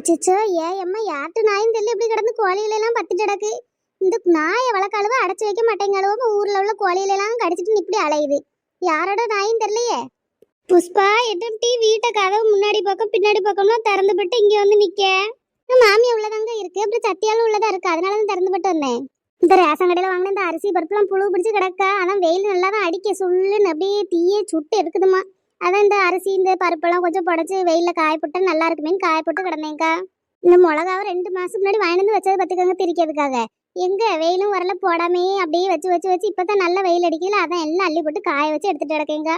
அச்சச்சோ, ஏன் அம்மா யார்ட்டு நாயும் தெரியல இப்படி கிடந்து கோழியில எல்லாம் பத்துட்டு கிடக்கு. இந்த நாயை வளர்க்காளுவ அடைச்சு வைக்க மாட்டேங்காளுவோ, ஊர்ல உள்ள கோழியில எல்லாம் கடிச்சிட்டு இப்படி அலையுது. யாரோட நாயும் தெரியலையே. புஷ்பா எட்டு வீட்டை கதவு முன்னாடி பக்கம் பின்னாடி பக்கம்லாம் திறந்து பட்டு இங்க வந்து நிக்க. மாமியா உள்ளதாங்க இருக்கு, அப்புறம் சத்தியாலும் உள்ளதா இருக்கு, அதனாலதான் திறந்து பட்டு வந்தேன். இந்த ரேஷன் கடையில வாங்கின இந்த அரிசி பருப்புலாம் புழு பிடிச்சு கிடக்கா. அதான் வெயில் நல்லா தான் அடிக்க சொல்லுன்னு அப்படியே தீயே சுட்டு இருக்குதுமா. அதான் இந்த அரிசி இந்த பருப்பெல்லாம் கொஞ்சம் புடச்சு வெயில காயப்போட்டா நல்லா இருக்குமேன்னு காயப்போட்டு கிடந்தேங்க்கா. இந்த மிளகாவை 2 மாசம் முன்னாடி வாங்கிட்டு வச்சதை பத்துக்கங்க திரிக்கிறதுக்காக. எங்க வெயிலும் வரல போடாமே அப்படியே வச்சு வச்சு வச்சு இப்பதான் நல்ல வெயில் அடிக்கல, அதான் எல்லாம் அள்ளி போட்டு காய வச்சு எடுத்துட்டு கிடக்கேங்க.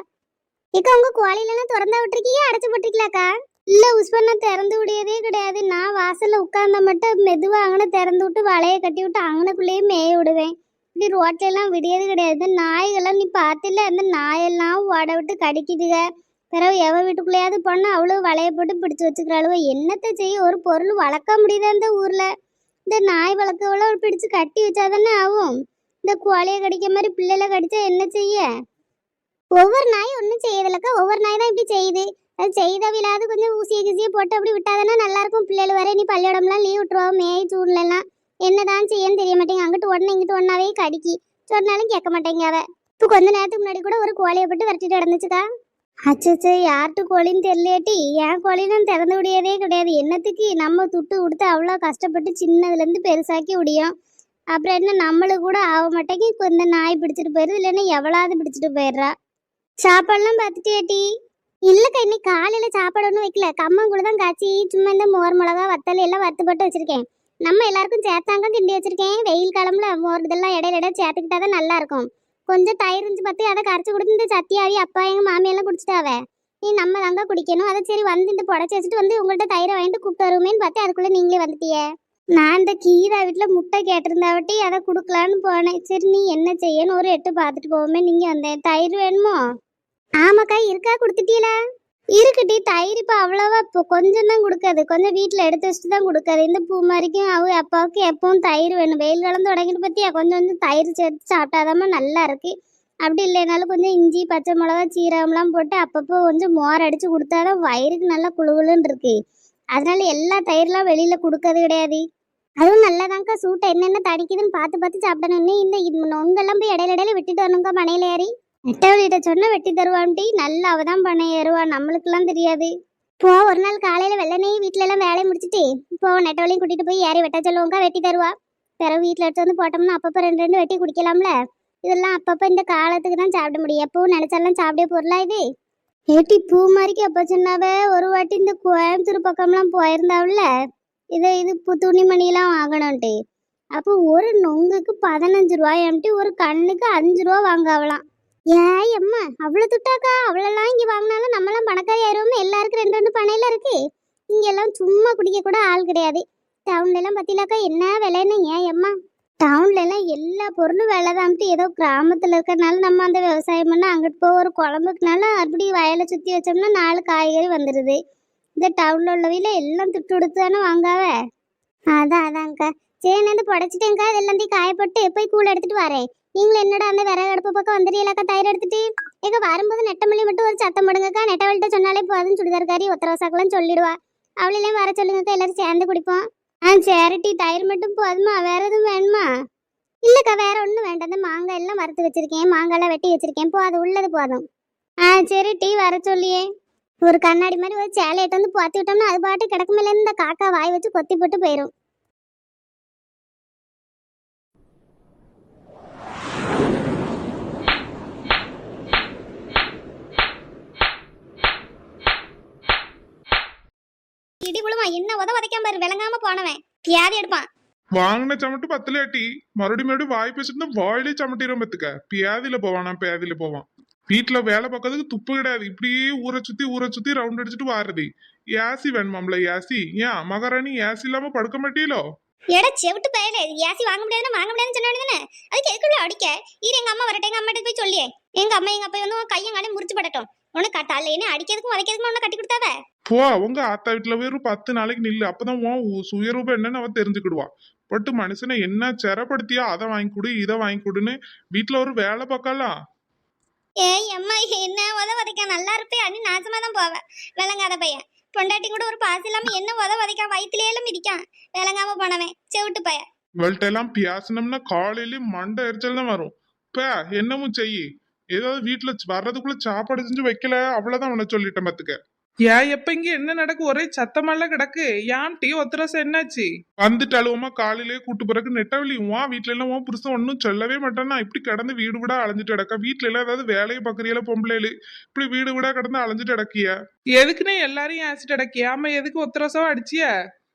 இக்கா உங்க கோழிலெல்லாம் திறந்தா விட்டுருக்கீங்க அடைச்சு போட்டிருக்கலாக்கா? இல்ல உஸ்பா, நான் திறந்து விடியதே கிடையாது. நான் வாசல்ல உட்கார்ந்த மட்டும் மெதுவா அங்கன திறந்து விட்டு வலைய கட்டி விட்டு அங்கனக்குள்ளேயே மேய விடுவேன். இப்படி ரோட்ல எல்லாம் விடியது கிடையாது. இந்த நாய்கள்லாம் நீ பார்த்தில்ல, அந்த நாயெல்லாம் ஓட விட்டு கடிக்குதுக. பிறகு எவ வீட்டுக்குள்ளேயாவது போனா அவ்வளவு வலைய போட்டு பிடிச்சு வச்சுக்கிறாளுவ. என்னத்தை செய்ய, ஒரு பொருள் வளர்க்க முடியுதா இந்த ஊர்ல? இந்த நாய் வளர்க்கவள பிடிச்சு கட்டி வச்சாதானே ஆகும். இந்த கோழியை கடிக்க மாதிரி பிள்ளைல கடிச்சா என்ன செய்ய? ஒவ்வொரு நாயும் ஒன்றும் செய்யதில்லக்கா, ஒவ்வொரு நாய் தான் இப்படி செய்யுது. அது செய்தவில்லாது கொஞ்சம் ஊசியை கிசியை போட்டு அப்படி விட்டாதானே நல்லா இருக்கும். பிள்ளைகள் வர நீ பள்ளியோடம்லாம் லீவ் விட்டுருவோம் மேய் சூழ்நிலாம். என்னதான் செய்யன்னு தெரிய மாட்டேங்க. அங்கிட்டு உடனே இங்கிட்டு ஒன்னாவே கடிக்கி சொன்னாலும் கேட்க மாட்டேங்க அவ. இப்போ கொஞ்ச நேரத்துக்கு முன்னாடி கூட ஒரு கோழியை போட்டு விரட்டிட்டு கிடந்துச்சுக்கா. அச்சச்சோ, யார்ட்டு கோழின்னு தெரியலையாட்டி. என் கோழிலாம் திறந்து விடியதே கிடையாது. என்னத்துக்கு நம்ம துட்டு கொடுத்து அவ்வளோ கஷ்டப்பட்டு சின்னதுலேருந்து பெருசாக்கி விடியும். அப்புறம் என்ன நம்மளுக்கு கூட ஆக மாட்டேங்க. இப்போ இந்த நாய் பிடிச்சிட்டு போயிடுது, இல்லைன்னா எவ்வளவு பிடிச்சிட்டு போயிடுறா. சாப்பாடுலாம் பார்த்துட்டியாட்டி? இல்லைக்கா, இன்னைக்கு காலையில் சாப்பாடு ஒன்றும் வைக்கல. கம்மங்கூழ தான் காய்ச்சி சும்மா இந்த மோர் மிளகா வத்தல் எல்லாம் வறுத்து போட்டு வச்சிருக்கேன். நம்ம எல்லாருக்கும் சேர்த்தாங்க கிண்டி வச்சிருக்கேன். வெயில் காலம்ல மோர் இதெல்லாம் இடையில சேர்த்துக்கிட்டா தான் நல்லா இருக்கும். கொஞ்சம் தயிர் இருந்துச்சு பார்த்து அதை கரைச்சி கொடுத்து இந்த சத்தியாவி அப்பா எங்கள் மாமியெல்லாம் குடிச்சிட்டாவே. நீ நம்ம தாங்க குடிக்கணும். அதை சரி வந்து இந்த புடச்சி வச்சுட்டு வந்து உங்கள்கிட்ட தயிரை வாங்கிட்டு கூப்பிட்டு வருவேன்னு பார்த்து அதுக்குள்ளே நீங்களே வந்துட்டியே. நான் இந்த கீரா வீட்டில் முட்டை கேட்டிருந்தாவட்டி அதை கொடுக்கலான்னு போனேன். சரி நீ என்ன செய்யன்னு ஒரு எட்டு பார்த்துட்டு போவோமே நீங்கள் வந்தேன். தயிர் வேணுமோ? ஆமாக்கா, இருக்கா? கொடுத்துட்டீங்களா? இருக்குட்டி, தயிர் இப்போ அவ்வளோவா இப்போ கொஞ்சம் தான் கொடுக்காது. கொஞ்சம் வீட்டில் எடுத்து வச்சுட்டு தான் கொடுக்காது. இந்த பூ மாதிரிக்கும் அவங்க அப்பாவுக்கு எப்பவும் தயிர் வேணும். வெயில் காலம் தொடங்கிட்டு பற்றியா கொஞ்சம் கொஞ்சம் தயிர் சேர்த்து சாப்பிட்டாதாம நல்லா இருக்கு. அப்படி இல்லைனாலும் கொஞ்சம் இஞ்சி பச்சை மிளகா சீரகம்லாம் போட்டு அப்பப்போ கொஞ்சம் மோர் அடித்து கொடுத்தாதான் வயிறுக்கு நல்லா குழுகுலுன்னு இருக்கு. அதனால எல்லா தயிர்லாம் வெளியில் கொடுக்கறது கிடையாது. அதுவும் நல்லாதாங்க்கா, சூட்டை என்னென்ன தடிக்குதுன்னு பார்த்து பார்த்து சாப்பிடணும். இந்த நொங்கெல்லாம் போய் இடையில இடையில விட்டுட்டு வரணுங்க்கா மனையில ஏறி. நெட்டவழிகிட்ட சொன்ன வெட்டி தருவான்ட்டி. நல்லா அவ தான் பண்ண ஏறுவா, நம்மளுக்கெல்லாம் தெரியாது. போ, ஒரு நாள் காலையில வெள்ளனே வீட்டுல எல்லாம் வேலையை முடிச்சுட்டு இப்போ நெட்டவழியும் கூட்டிட்டு போய் ஏறி வெட்ட சொல்லுவோங்க்கா, வெட்டி தருவா. பிறகு வீட்டுல எடுத்து வந்து போட்டோம்னா அப்பப்போ 2 வெட்டி குடிக்கலாம்ல. இதெல்லாம் அப்பப்போ இந்த காலத்துக்கு தான் சாப்பிட முடியும். எப்பவும் நினைச்சாலும் சாப்பிட பொருளா இது. ஏட்டி பூ மாதிரிக்கு அப்போ சொன்னாவே ஒரு வாட்டி இந்த கோயம்புத்தூர் பக்கம்லாம் போயிருந்தாவுல, இது துணிமணிலாம் வாங்கணும்ட்டு. அப்போ ஒரு நொங்குக்கு 15 ரூபாய், ஒரு கண்ணுக்கு 5 ரூபா வாங்காவலாம். ஏய் அம்மா, அவ்வளோ துட்டாக்கா? அவ்வளோலாம் இங்கே வாங்கினாலும் நம்மளாம் பணக்காரி ஆயிடுவோம். எல்லாருக்கும் 2 பனையில இருக்கு. இங்கெல்லாம் சும்மா குடிக்க கூட ஆள் கிடையாது. டவுன்ல எல்லாம் பத்திலாக்கா என்ன விலைன்னு. ஏன் அம்மா, டவுன்ல எல்லாம் எல்லா பொருளும் விலை தான்ட்டு. ஏதோ கிராமத்தில் இருக்கிறனால நம்ம அந்த விவசாயம் பண்ணால் அங்கிட்டு போய் ஒரு குழம்புக்குனால அப்படி வயலை சுற்றி வச்சோம்னா 4 காய்கறி வந்துடுது. இந்த டவுன்ல உள்ளவையில எல்லாம் துட்டு கொடுத்து தானே வாங்காவ. அதான்க்கா. சரி, நான் புடச்சிட்டேங்க்கா. இதெல்லாம் காயப்பட்டு போய் கூழ் எடுத்துட்டு வரேன். நீங்களும் என்னடா அந்த விறகு அடுப்பு பக்கம் வந்துடுறீங்களாக்கா தயிர் எடுத்துட்டு? எங்க வரும்போது நெட்டமல்லி மட்டும் ஒரு சத்தம் போடுங்கக்கா. நெட்டவள்கிட்ட சொன்னாலே போதும், சுடிதார்காரி ஒத்தரவசாக்கெல்லாம் சொல்லிடுவா. அவளையும் வர சொல்லுங்கக்கா, எல்லாரும் சேர்ந்து குடிப்போம். சரிட்டி, தயிர் மட்டும் போதுமா? வேற எதுவும் வேணுமா? இல்லக்கா, வேற ஒன்றும் வேண்டாம். அந்த மாங்காய் எல்லாம் வறுத்து வச்சிருக்கேன், மாங்காய்லாம் வெட்டி வச்சிருக்கேன். அது உள்ளது போதும். சரி டீ, வர சொல்லியே. ஒரு கண்ணாடி மாதிரி ஒரு சேலையிட்டு வந்து போத்தி விட்டோம்னா அது பாட்டு கிடக்குமில்ல, இந்த காக்கா வாய் வச்சு கொத்தி போட்டு போயிடும். இடிபுழுமா என்ன உதவதைக்காம பாரு, விளங்காம போனவன் பியாதி எடுப்பான். வாங்கின சமட்டு 10 லேட்டி மறுபடியும் வாய் பேசிட்டு வாயிலே சமட்டிடும் பத்துக்க. பியாதியில போவானா? பியாதியில போவான். வீட்டுல வேலை பார்க்கறதுக்கு துப்பு கிடையாது. இப்படியே ஊரை சுத்தி ரவுண்ட் அடிச்சுட்டு வாருது. ஏசி வேணுமாம்ல? ஏசி ஏன் மகாராணி ஏசி இல்லாம படுக்க மாட்டீங்களோ? எடா செவிட்டு பயலே, ஏசி வாங்க முடியாதுன்னு சொன்ன உடனே அது கேட்கல அடிக்க. எங்க அம்மா வரட்டும், எங்க அம்மாட்ட போய் சொல்லியே. எங்க அம்மா எங்க அப்பா வந்து கையங்காலே முறிச்சு படட்டும். உனக்கு கட்டால என்ன அடிக்கிறதுக்கும் உதைக்கிறதுக்கும் உன்னை கட்டி கொடுத்தாவ. போ, உங்க ஆத்தா வீட்டுல வெறும் 10 நாளைக்கு நில்லு. அப்பதான் உன் சுயரூபம் என்னன்னு அவ தெரிஞ்சுக்கிடுவா. பட்டு மனுஷனை என்ன சிறப்படுத்தியா அதை வாங்கி கொடு இதை வாங்கி கொடுன்னு வீட்டுல ஒரு வேலை பார்க்கலாம். ஏய் அம்மா, என்ன உதவதைக்கா? நல்லா இருப்பே அண்ணி, நாசமா தான் போவேன். விளங்காத பையன். பொண்டாட்டி கூட ஒரு பாசு இல்லாம என்ன உதைக்கான் வயிற்றுல எல்லாம் மிதிக்கான் விளங்காம போனவன் செவிட்டு பய. இவள்கிட்ட எல்லாம் பேசணும்னா காலையிலயே மண்டை எரிச்சல் தான் வரும். இப்ப என்னமும் செய்யி, ஏதாவது வீட்டுல வர்றதுக்குள்ள சாப்பாடு செஞ்சு வைக்கல அவ்வளவுதான் உன்னை சொல்லிட்டேன் பாத்துக்க. ஏன் எப்ப இங்க என்ன நடக்கு? ஒரே சத்தமெல்லாம் கிடக்கு. ஏன் டீ ஒத்துரசம் என்னாச்சு? வந்துட்டு அழுவமா காலையிலேயே கூட்டு பிறகு நெட்டவழி உன் வீட்டுல எல்லாம் உன் புருஷன் ஒன்னும் சொல்லவே மாட்டானா? இப்படி கடந்து வீடு விடா அலைஞ்சிட்டு கிடக்கா. வீட்டுல எல்லாம் ஏதாவது வேலையை பாக்குறீல பொம்பளைல, இப்படி வீடு விடா கடந்து அலைஞ்சிட்டு கிடக்கிய. எதுக்குன்னு எல்லாரையும் ஆசிட் அடக்கி ஆமா எதுக்கு ஒத்துரசம் அடிச்சிய?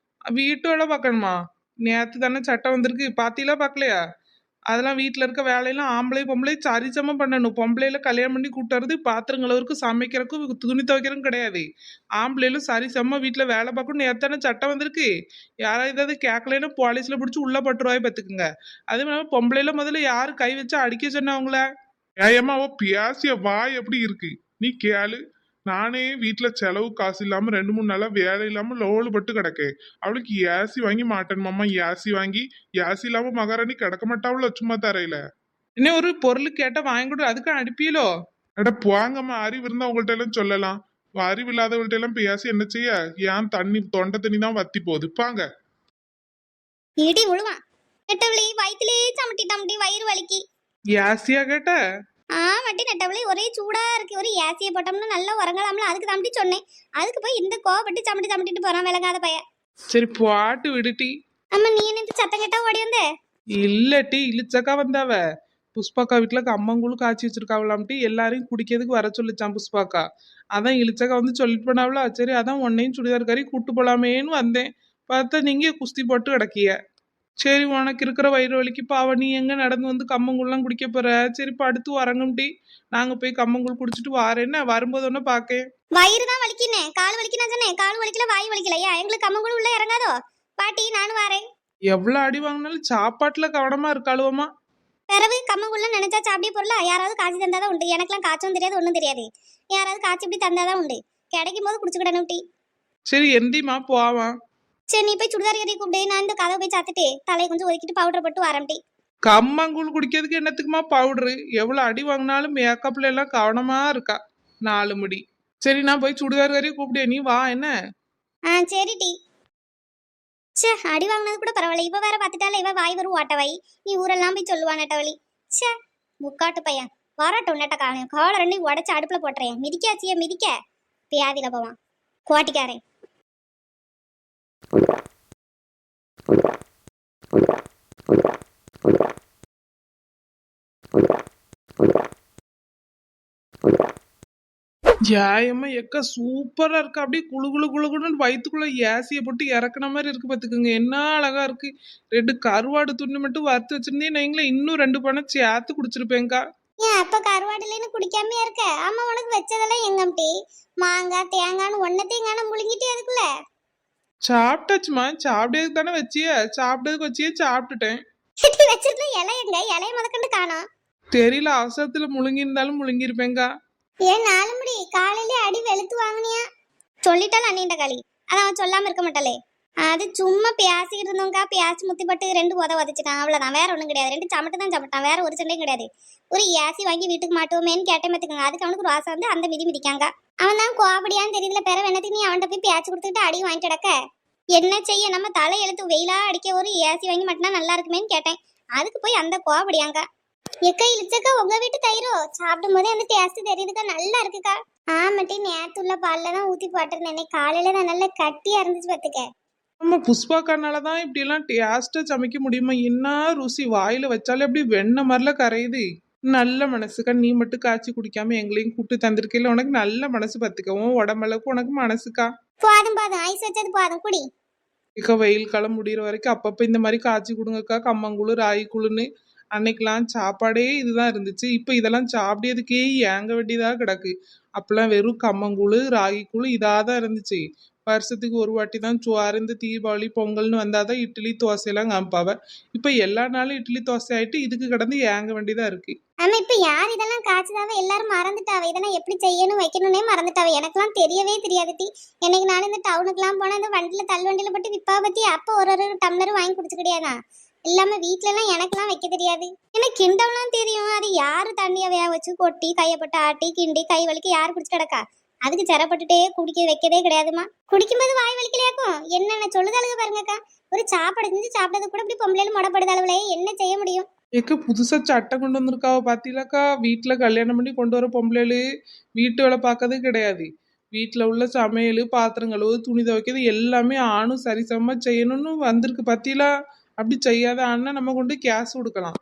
வீட்டு வேலை பார்க்கணுமா? நேத்து தானே சட்டம் வந்திருக்கு, பாத்திலாம் பாக்கலையா? அதெல்லாம் வீட்டுல இருக்க வேலையெல்லாம் ஆம்பளை பொம்பளை சரிசமா பண்ணணும். பொம்பளையில கல்யாணம் பண்ணி கூட்டுறது பாத்திரம் கழுவுறதுக்கும் சமைக்கிறதுக்கும் துணி துவைக்கிறதுக்கும் கிடையாது. ஆம்பளையிலும் சரிசமா வீட்டுல வேலை பார்க்கணும். நேத்தான சட்டம் வந்திருக்கு. யாராவது ஏதாவது கேட்கலன்னா போலீஸ்ல பிடிச்சி உள்ள பட்டுருவாய் பாத்துக்குங்க. அதே மாதிரி பொம்பளையில முதல்ல யாரு கை வச்சு அடிக்க சொன்னவங்கள? ஏயம்மா அவ பேசிய வாய் எப்படி இருக்கு நீ கேளு. நானே வீட்டுல செலவு காசு இல்லாம 2-3 நாளா வேலை இல்லாம லோலு பட்டு கிடக்கேன். அவளுக்கு ஏசி வாங்கி மாட்டேன்மாமா. ஏசி வாங்கி ஏசி இல்லாம மகாராணி கிடக்க மாட்டாவுல சும்மா தரையில. இன்னும் ஒரு பொருள் கேட்டா வாங்கி கொடு, அதுக்கு அனுப்பியலோ? அட போங்கம்மா, அறிவு இருந்தா உங்கள்ட்ட எல்லாம் சொல்லலாம். அறிவு இல்லாதவங்கள்ட்ட எல்லாம் பேசி என்ன செய்ய? ஏன் தண்ணி தொண்டை தண்ணி தான் வத்தி போகுது பாங்க. இடி விழுவான் நெட்டவழி வயிற்றுலே சமட்டி வயிறு வலிக்கு. யாசியா கேட்ட? ஆமாட்டி நெட்டவழி ஒரே சூடா இருக்கு. ஒரு ஏசியை போட்டோம்னா நல்லா உறங்கலாம்ல, அதுக்கு தம்பி சொன்னேன். அதுக்கு போய் இந்த கோவப்பட்டு சமட்டிட்டு போறான் விளங்காத பைய. சரி பாட்டு விடுட்டி. அம்மா நீ என்ன சத்தம் கேட்டா ஓடி வந்த? இல்லட்டி இழிச்சக்கா வந்தாவ. புஷ்பாக்கா வீட்டுல கம்மங்கூழ் காய்ச்சி வச்சிருக்காவலாம்ட்டி, எல்லாரையும் குடிக்கிறதுக்கு வர சொல்லிச்சான் புஷ்பாக்கா. அதான் இழிச்சக்கா வந்து சொல்லிட்டு போனாவளா. சரி அதான் உன்னையும் சுடிதார் கறி கூட்டு போலாமேன்னு வந்தேன். பார்த்தா நீங்க குஸ்தி போட்டு கிடக்கிய. சரி உனக்கு இருக்கிற வயிறு வலிக்கு பாவ நீ எங்க நடந்து வந்து கம்மங்கூழ்லாம் குடிக்க போற? சரி படுத்து வரங்கும்டி. நாங்க போய் கம்மங்கூழ் குடிச்சிட்டு வாரேன்னு வரும்போது ஒன்னு பாக்கேன். வயிறு தான் வலிக்குன்னு கால் வலிக்குன்னு சொன்னேன். கால் வலிக்கல வாய் வலிக்கலையா? எங்களுக்கு கம்மங்கூழ் உள்ள இறங்காதோ பாட்டி? நானும் வரேன். எவ்வளவு அடி வாங்கினாலும் சாப்பாட்டுல கவனமா இருக்காளுவமா. பிறகு கம்மங்கூழ்ல நினைச்சா சாப்பிட்டே பொருளா? யாராவது காய்ச்சி தந்தாதான் உண்டு. எனக்கெல்லாம் காய்ச்சும் தெரியாது ஒன்றும் தெரியாது. யாராவது காய்ச்சி இப்படி தந்தாதான் உண்டு. கிடைக்கும் போது குடிச்சுக்கிடணும் டீ. சரி எந்திமா போவான். சரி நீ போய் சுடிதார் கறி கூப்பிடு. நான் இந்த கதவை போய் சாத்துட்டு தலையை கொஞ்சம் ஒதுக்கிட்டு பவுடர் போட்டு வரேன் டீ. கம்மங்கூழ் குடிக்கிறதுக்கு என்னத்துக்குமா பவுடரு? எவ்வளவு அடி வாங்கினாலும் மேக்கப்ல எல்லாம் கவனமா இருக்கா. 4 முடி. சரி நான் போய் சுடிதார் கறியை கூப்பிட்டேன், நீ வா என்ன? சரி டீ. சே அடி வாங்கினது கூட பரவாயில்ல. இவ வேற பார்த்துட்டால இவ வாய் வரும் ஓட்டவாய். நீ ஊரெல்லாம் போய் சொல்லுவா நெட்டவழி. சே முக்காட்டு பையன் வரட்டும். நெட்ட காலை 2 உடச்சு அடுப்புல போட்டுறேன். மிதிக்காச்சிய மிதிக்க பியாதியில போவான் கோட்டிக்காரன். ஜாயம்மா எக்க சூப்பரா இருக்கு. அப்படியே குளு குளு குளு குளுன்னு வயிற்றுக்குள்ள ஏசிய போட்டு இறக்குன மாதிரி இருக்கு பாத்துக்கோங்க. என்ன அழகா இருக்கு. 2 கருவாடு துண்ணு மட்டும் வறுத்து வச்சிருந்தேன் நீங்களே இன்னும் 2 பணம் சேர்த்து குடிச்சிருப்பேங்க்கா. ஏன் அப்ப கருவாடுலன்னு குடிக்காம இருக்க? ஆமா உனக்கு வச்சதெல்லாம் எங்கம் டீ? மாங்காய் தேங்காய்னு ஒன்னத்தையும் காண முழுங்கிட்டு அதுக்குள்ள சாப்பிட்டாச்சுமா. சாப்பிட்டதுக்கு தானே வச்சிய? சாப்பிட்டதுக்கு வச்சியே சாப்பிட்டுட்டேன். வச்சிருந்த இலை எங்க? இலைய முதக்கண்டு காணோம். தெரியல, அவசரத்துல முழுங்கி இருந்தாலும் முழுங்கிருப்பேங்க்கா. ஏன் 4 முடி காலையில அடி வெளுத்து வாங்கினியா? சொல்லிட்டால அண்ணிட்ட களி. அதான் அவன் சொல்லாம இருக்க மாட்டாளே. அது சும்மா பேசிக்கிட்டு இருந்தோங்கா. பேசி முத்தி பட்டு 2 உதச்சிட்டான் அவ்வளவுதான். வேற ஒண்ணும் கிடையாது. 2 சமட்டு தான் சமட்டான். வேற ஒரு சண்டையும் கிடையாது. ஒரு ஏசி வாங்கி வீட்டுக்கு மாட்டுவோமேன்னு கேட்டே பார்த்துக்கோங்க. அதுக்கு அவனுக்கு ரோசை வந்து அந்த மிதிக்காங்க. அவன் தான் கோபடியான்னு தெரியல. பெற வேணத்துக்கு நீ அவன்கிட்ட போய் பேச்சு கொடுத்துக்கிட்டு அடி வாங்கிட்டு கிடக்க என்ன செய்ய? நம்ம தலை எழுத்து வெயிலா அடிக்க ஒரு ஏசி வாங்கி மாட்டினா நல்லா இருக்குமேன்னு கேட்டேன். அதுக்கு போய் அந்த கோபடியாங்க. எக்கா இழிச்சக்கா உங்க வீட்டு தயிரோ? சாப்பிடும் போதே அந்த டேஸ்ட் தெரியுதுக்கா. நல்லா இருக்குக்கா. ஆமாட்டி நேத்துள்ள பால்ல தான் ஊத்தி போட்டிருந்தேன். காலையில தான் நல்லா கட்டியா இருந்துச்சு பாத்துக்க. நம்ம புஷ்பாக்கானாலதான் இப்படி எல்லாம் டேஸ்டா சமைக்க முடியுமா? என்ன ருசி! வாயில வச்சாலே அப்படி வெண்ணெய் மாதிரில கரையுது. நல்ல மனசுக்கா. நீ மட்டும் காய்ச்சி குடிக்காம எங்களையும் கூப்பிட்டு தந்திருக்கையில உனக்கு நல்ல மனசு பத்துக்கவும். உடம்பளவுக்கு உனக்கு மனசுக்கா. போதும் ஐஸ் வச்சது போதும் குடி. இக்க வெயில் காலம் முடிகிற வரைக்கும் அப்பப்ப இந்த மாதிரி காய்ச்சி கொடுங்கக்கா. கம்மங்கூழு ராகிக்கூழுன்னு அன்னைக்கெல்லாம் சாப்பாடே இதுதான் இருந்துச்சு. இப்ப இதெல்லாம் சாப்பிட்டதுக்கே ஏங்க வேண்டியதா கிடக்கு. அப்பெல்லாம் வெறும் கம்மங்கூழு ராகிக்கூழு இதாதான் இருந்துச்சு. வருஷத்துக்கு ஒரு வாட்டி தான் சோறு. இந்த தீபாவளி பொங்கல்னு வந்தாதான் இட்லி தோசையெல்லாம் காமிப்பாவ. இப்ப எல்லா நாளும் இட்லி தோசை ஆயிட்டு இதுக்கு கிடந்து ஏங்க வேண்டியதா இருக்கு. ஆமா இப்ப யார் இதெல்லாம் காய்ச்சதாவ? எல்லாரும் மறந்துட்டாவ. இதெல்லாம் எப்படி செய்யணும் வைக்கணும்னே மறந்துட்டாவ. எனக்கெல்லாம் தெரியவே தெரியாது டி. என்னைக்கு நானும் இந்த டவுனுக்குலாம் போனா இந்த வண்டியில தள்ளு வண்டியில போட்டு விப்பா பத்தி அப்ப ஒரு டம்ளர் வாங்கி குடிச்சு கிடையாதான். இல்லாம வீட்டுல எல்லாம் எனக்கெல்லாம் வைக்க தெரியாது. எனக்கு கிண்டம்லாம் தெரியும். அது யாரு தண்ணிய வேக வச்சு கொட்டி கையப்பட்டு ஆட்டி கிண்டி கை வலிக்கு யாரு குடிச்சு கிடக்கா? அதுக்கு சிரப்பட்டுட்டே குடிக்க வைக்கதே கிடையாதுமா. குடிக்கும்போது வாய் வலிக்கலையாக்கும் என்னென்ன சொல்லுதாளுங்க பாருங்கக்கா. ஒரு சாப்பாடு செஞ்சு சாப்பிட்டது கூட இப்படி பொம்பளையில முடப்படுது அளவுல என்ன செய்ய முடியும்? ஏக்க புதுசா சட்டை கொண்டு வந்திருக்காவ பாத்தீங்களாக்கா? வீட்டுல கல்யாணம் பண்ணி கொண்டு வர பொம்பளைகளு வீட்டு வேலை பார்க்கறது கிடையாது. வீட்டுல உள்ள சமையல், பாத்திரம் கழுவு, துணி துவைக்கிறது எல்லாமே ஆணும் சரிசமமா செய்யணும்னு வந்திருக்கு பாத்தீங்களா? அப்படி செய்யாத ஆனா நம்ம கொண்டு கேஸ் கொடுக்கலாம்.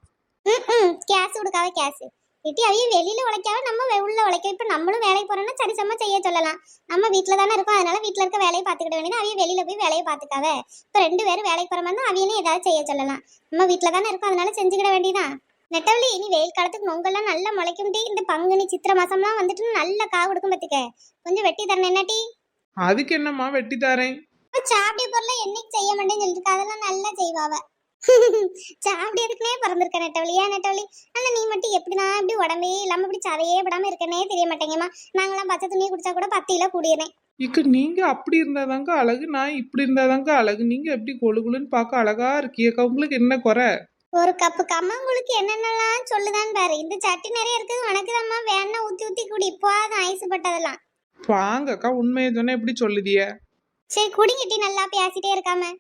கேஸ் கொடுக்காத கேஸ் இட்டி அவைய வெளியில உழைக்காம நம்ம உள்ள உழைக்க. இப்ப நம்மளும் வேலைக்கு போறோம்னா சரிசமா செய்ய சொல்லலாம். நம்ம வீட்டுல தானே இருக்கோம், அதனால வீட்டுல இருக்க வேலையை பார்த்துக்கிட வேண்டியது. அவைய வெளியில போய் வேலையை பார்த்துக்காவ. இப்ப 2 பேரும் வேலைக்கு போற மாதிரி அவையனே ஏதாவது செய்ய சொல்லலாம். நம்ம வீட்டுல தானே இருக்கோம், அதனால செஞ்சுக்கிட வேண்டியதான். நெட்டவழி இனி வெயில் காலத்துக்கு நொங்கெல்லாம் நல்லா முளைக்கும் டி. இந்த பங்குனி சித்திரை மாசம்லாம் வந்துட்டு நல்ல காவு கொடுக்கும் பத்துக்க. கொஞ்சம் வெட்டி தரணும் என்னட்டி? அதுக்கு என்னம்மா வெட்டி தாரேன். சாப்பிட பொருளை என்னைக்கு செய்ய மாட்டேன்னு சொல்லிட்டு அதெல்லாம் நல்லா செய்வாவ. சாப்பிடுறதுக்குனே பிறந்திருக்க நெட்டவழி. ஏன் நெட்டவழி? ஆனா நீ மட்டும் எப்படினா இப்படி உடம்பே இல்லாம இப்படி சதையே விடாம இருக்கனே தெரிய மாட்டேங்கம்மா. நாங்களாம் பச்சை துணியை குடிச்சா கூட 10 கிலோ கூடியறேன். இக்க நீங்க அப்படி இருந்தாதாங்க அழகு, நான் இப்படி இருந்தாதாங்க அழகு. நீங்க எப்படி கொழு கொழுன்னு பார்க்க அழகா இருக்கீங்க. உங்களுக்கு என்ன குறை? ஒரு கப்பு கம்மங்களுக்கு என்னென்னலாம் சொல்லுதான் பாரு. இந்த சட்டி நிறைய இருக்குது உனக்குதாம்மா. வேணா ஊத்தி ஊத்தி குடி. போதும் ஐஸ் பட்டதெல்லாம். வாங்கக்கா, உண்மையை சொன்னா எப்படி சொல்லுதிய? சரி குடிங்கிட்டி நல்லா பேசிட்டே இருக்காம.